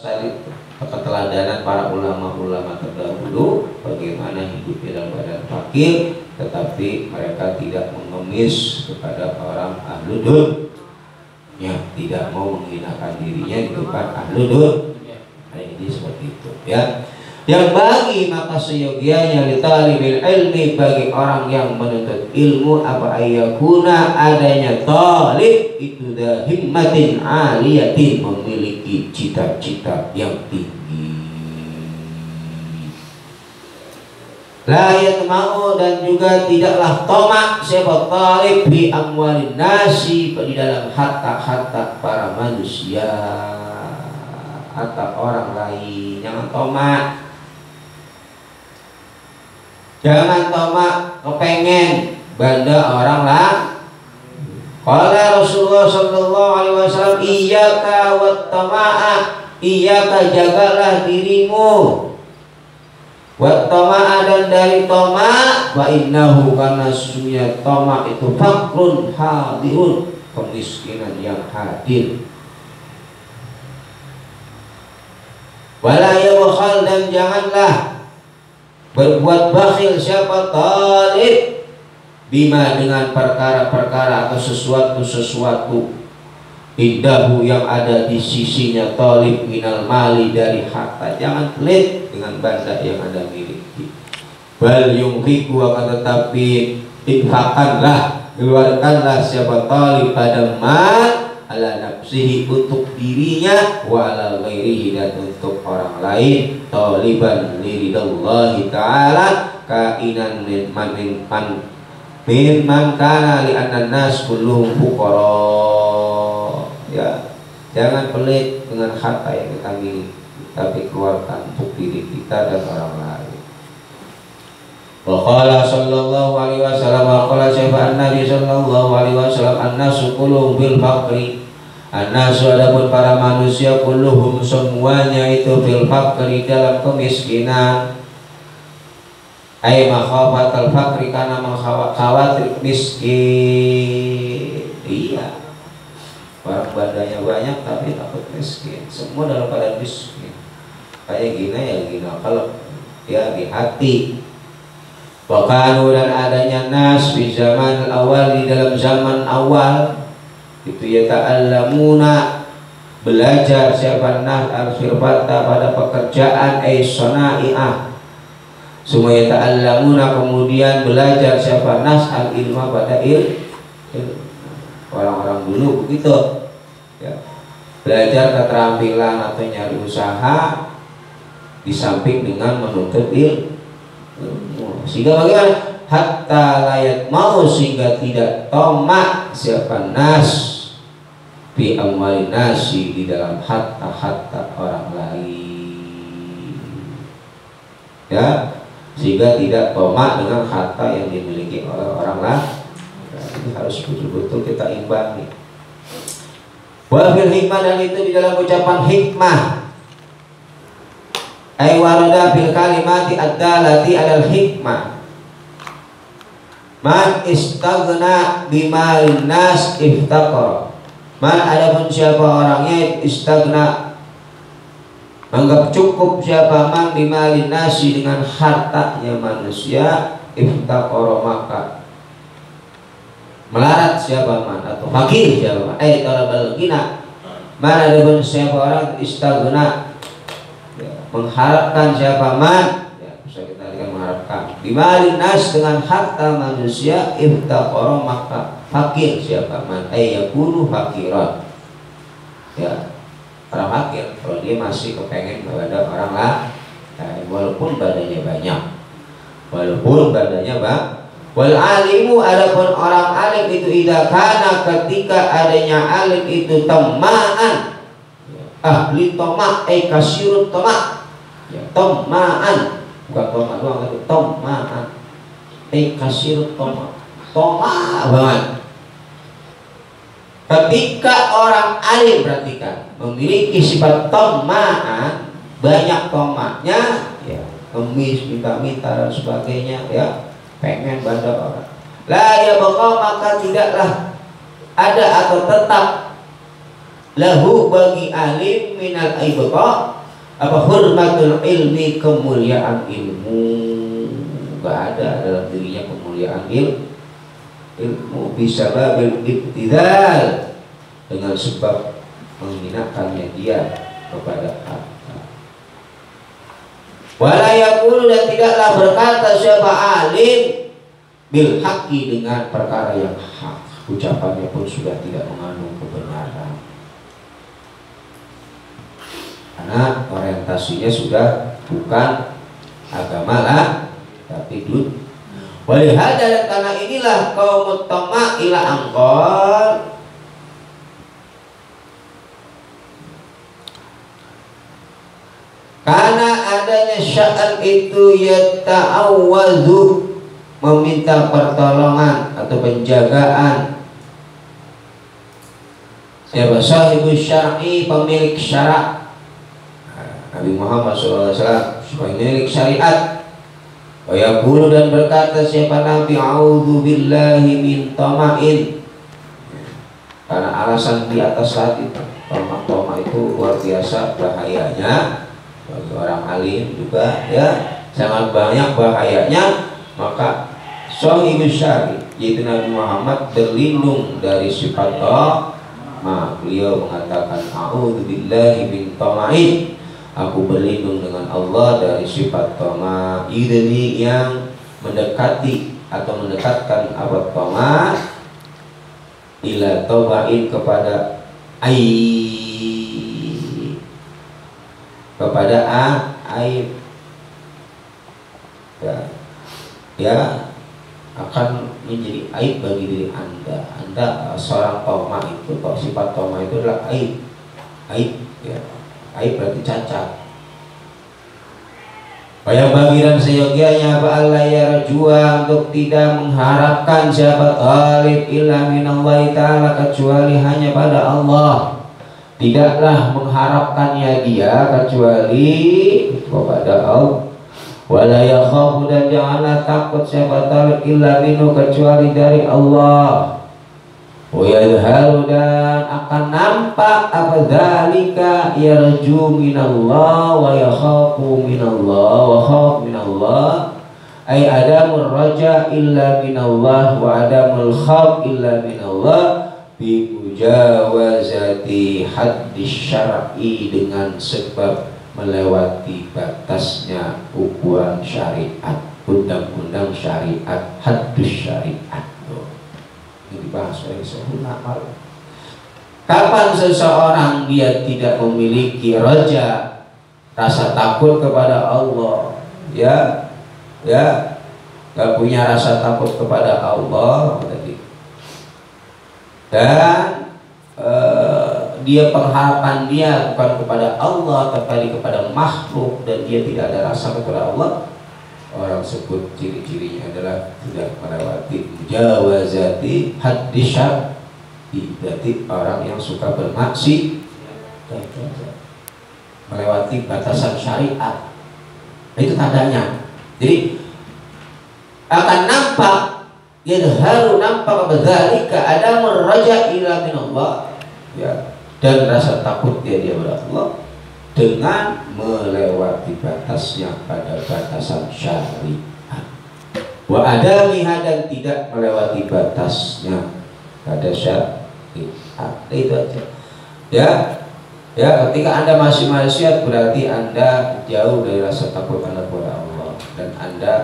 tadi keteladanan para ulama-ulama terdahulu bagaimana hidup dalam badan fakir, tetapi mereka tidak mengemis kepada orang ahludun, ya, tidak mau menghinakan dirinya di depan ahludun. Nah, ini seperti itu, ya. Yang bagi maka seyogianya li talibil ilmi, bagi orang yang menuntut ilmu, apa ayakuna adanya talib itu dah himmatin aliyatin, memiliki cita-cita yang tinggi. La yatma'u, dan juga tidaklah tamak siapa talib bi amwalin nasi, di dalam harta-harta para manusia, harta orang lain. Jangan tamak. Jangan tamak kepengen benda orang lah. Qala Rasulullah sallallahu alaihi wasallam, iyyaka wat tama'a, iyyaka jagalah dirimu, wat tama'a, dan dari tamak, wa innahu, karena sesungguhnya tamak itu fakrun hadirun, kemiskinan yang hadir. Wala yabkhal, dan janganlah berbuat bakhil siapa talib, bima, dengan perkara-perkara atau sesuatu indahu, yang ada di sisinya talib, minal mali, dari harta. Jangan pelit dengan benda yang ada miliki. Bal yunghiku, akan tetapi infakkanlah, keluarkanlah siapa talib pada mal, ala nafsihi, untuk dirinya, wa ala ghairihi, dan untuk orang lain, taliban liridallahi ta'ala, kainan min kana li anna nas kulluhum fuqara. Ya, jangan pelit dengan harta yang kita miliki, tapi keluarkan untuk diri kita dan orang lain. Wa qala sallallahu alaihi wasallam, wa qala syafa an-nabi sallallahu alaihi wasallam, an-nasu kulluhum bil faqri, an-nasu, adapun para manusia, kulluhum, semuanya itu, bil faqri, dalam kemiskinan. Ay makhafatal faqri, karena khawatir miskin. Iya, barang badannya banyak tapi takut miskin. Semua dalam keadaan miskin. Kayak gini ya gini, kalau ya di hati. Wakanu, dan adanya nas di zaman awal, di dalam zaman awal itu, ya ta'allamuna, belajar siapa nas al-firfata, pada pekerjaan, sonai'ah. Semua ya ta'allamuna, kemudian belajar siapa nas al-ilma, pada ilmu. Orang-orang dulu begitu, ya. Belajar keterampilan atau nyari usaha di samping dengan menuntut ilmu. Sehingga bagaimana? Hatta layat mau, sehingga tidak tamak siapa nas bi amwali nasi, di dalam harta-harta orang lain, ya, sehingga tidak tamak dengan harta yang dimiliki oleh orang lain. Ini harus betul-betul kita imbangi. Wa fil hikmah, dan itu di dalam ucapan hikmah, ay warada bil kalimati ad-dalati alal hikmah, man istaghna bimalin nas iftaqara. Man, adapun siapa orangnya istaghna, anggap cukup siapa, man bimalin nasi, dengan hartanya manusia, iftaqara, maka melarat siapa, man, atau fakir siapa, ay talabal ghina. Man, adapun siapa orang istaghna, mengharapkan siapa, man, ya, bisa kita lihat mengharapkan, bimalin nas, dengan harta manusia, iftaqara, maka fakir siapa, man, yakunu fakiran, ya, orang fakir kalau dia masih kepengen kepada orang lain, walaupun badannya banyak, walaupun badannya wal alimu, adapun orang alim itu, idza kana, ketika adanya alim itu, tamaan, ahli tamak, kasirut tamak, ya, tamaan, bukan tamak doang, itu tamaan, kasirut tamak, tamak banget. Ketika orang alim, perhatikan, memiliki sifat tamaan, banyak tamaknya, ya, kemis, minta-minta dan sebagainya, ya, pengen pada orang. La ya baqa, maka tidaklah ada atau tetap lahu bagi alim minal ibqa, apa hurmatul ilmi, kemuliaan ilmu. Gak ada dalam dirinya kemuliaan ilmu bisa babil ibtidal, dengan sebab menghinakannya dia kepada harta. Wala yaqulu, dan tidaklah berkata siapa alim bil haqqi, dengan perkara yang hak. Ucapannya pun sudah tidak mengandung kebenaran, karena orientasinya sudah bukan agama lah, tapi dunia. Walihada, dan karena inilah kaum tama ila angkol, karena adanya sya'an itu yata'awwadhu, meminta pertolongan atau penjagaan. Siapa? Sahibus syar'i, pemilik syarak. Nabi Muhammad SAW pemilik syariat. Wa yaqulu, dan berkata siapa Nabi, a'udzu billahi min tama'in, karena alasan di atas tadi. Toma itu luar biasa bahayanya bagi orang alim juga, ya, sangat banyak bahayanya. Maka sahibus syari, yaitu Nabi Muhammad, berlindung dari sifat tama. Beliau mengatakan a'udzu billahi min tama'in, aku berlindung dengan Allah dari sifat tama. Ini yang mendekati atau mendekatkan apa tama, ila tabain, kepada aib, kepada aib, ya akan menjadi aib bagi diri Anda. Anda seorang toma itu, kalau sifat toma itu adalah aib, ya. Aib berarti cacat. Bayang bagi dan seyogianya apa Allah ya rajua, untuk tidak mengharapkan siapa talib illa minallahi ta'ala, kecuali hanya pada Allah. Tidaklah mengharapkannya dia kecuali kepada Allah. Wala yakhafu, dan janganlah takut siapa talib illa minhu, kecuali dari Allah. Wa yadharu, dan akan nampak apa dzalika yarju minallah wa yakhafu minallah wa khaf minallah, ay adamur raja illa minallah wa adamul khaf illa minallah, bi mujawazati haddis syar'i, dengan sebab melewati batasnya ukuran syariat, undang-undang syariat, haddus syariat. Ini dibahas oleh Syaikhul Amal. Kapan seseorang dia tidak memiliki raja, rasa takut kepada Allah, ya, gak punya rasa takut kepada Allah tadi, dan dia pengharapan dia bukan kepada Allah tapi kepada makhluk, dan dia tidak ada rasa kepada Allah, orang sebut ciri-cirinya adalah tidak melewati mujawazati haddis syar'i, berarti orang yang suka bermaksiat, melewati batasan syariat. Itu tandanya. Jadi akan nampak, yadharu, nampak badzalika adamur raja ila minallah, ya, dan rasa takut dia kepada Allah dengan melewati batasnya pada batasan syariat. Wa adamiha, dan tidak melewati batasnya pada syariat. Itu aja. Ya, ketika Anda masih maksiat, berarti Anda jauh dari rasa takut Anda kepada Allah, dan Anda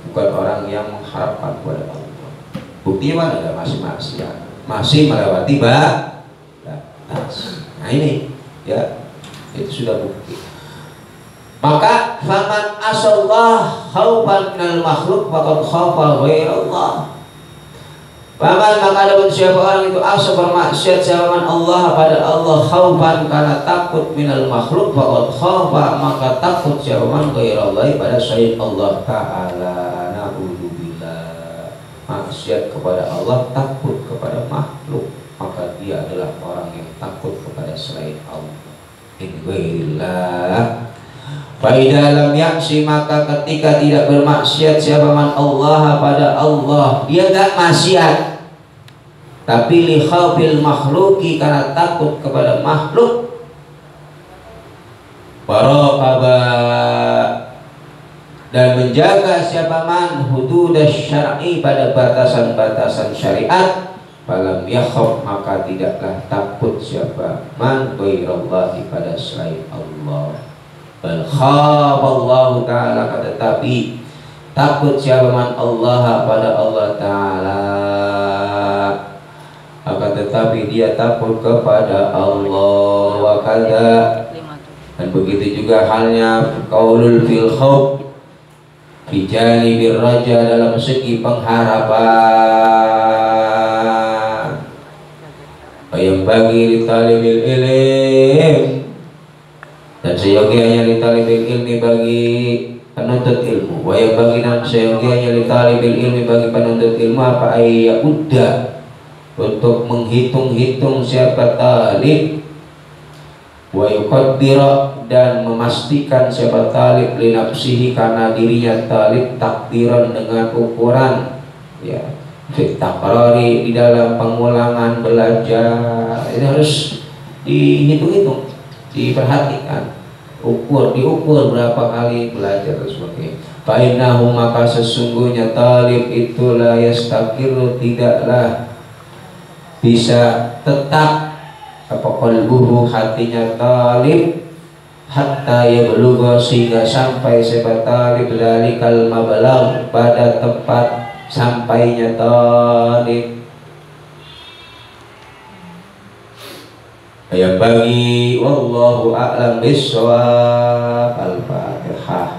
bukan orang yang mengharapkan kepada Allah. Buktinya Anda masih maksiat, masih melewati batas. Nah ini, ya, itu sudah bukti. Maka faman asallah khaufan minal makhluk faqad khaufa ghairallah. Faman, maka ada siapa orang itu asa bermaksiat siapa Allah pada Allah, khaufan, karena takut, minal makhluk faqad khaufa, maka takut siapa ghairallah, pada selain Allah Ta'ala. Na'udzubillah. Maksiat kepada Allah, takut kepada makhluk, maka dia adalah orang yang takut kepada selain Allah. Inwillah. Faidah lam yaksi, maka ketika tidak bermaksiat siapa man Allah pada Allah, dia gak maksiat, tapi li khawfil makhluki, karena takut kepada makhluk. waraqaba dan menjaga siapa man hududasy syar'i pada batasan-batasan syariat, falam yakhaf maka tidaklah takut siapa man ghairallahi pada selain Allah, bal khaballahu ta'ala tetapi takut siapa man Allah pada Allah Ta'ala, akan tetapi dia takut kepada Allah. Wa kadza dan begitu juga halnya qaulul fil khauf fi janibir raja dalam segi pengharapan. Yang bagi li talibil ilm dan seyogianya li talibil ilmi bagi penuntut ilmu, wa yang bagi dan seyogianya li talibil ilmi bagi penuntut ilmu apa ayya udah untuk menghitung-hitung siapa talib, wa yuqaddira dan memastikan siapa talib li nafsihi karena dirinya talib takdiran dengan ukuran ya fit takrari di dalam pengulangan belajar. Ini harus dihitung-hitung, diperhatikan, diukur berapa kali belajar dan sebagainya. Fa innahu maka sesungguhnya talib itu la yastaqiru tidaklah bisa tetap apa qalbuhu hatinya talib hatta yablugha sehingga sampai siapa talib dalikal mabalagh pada tempat sampainya talib. Yang bagi wallahu a'lam bissawab. Al-Fatihah.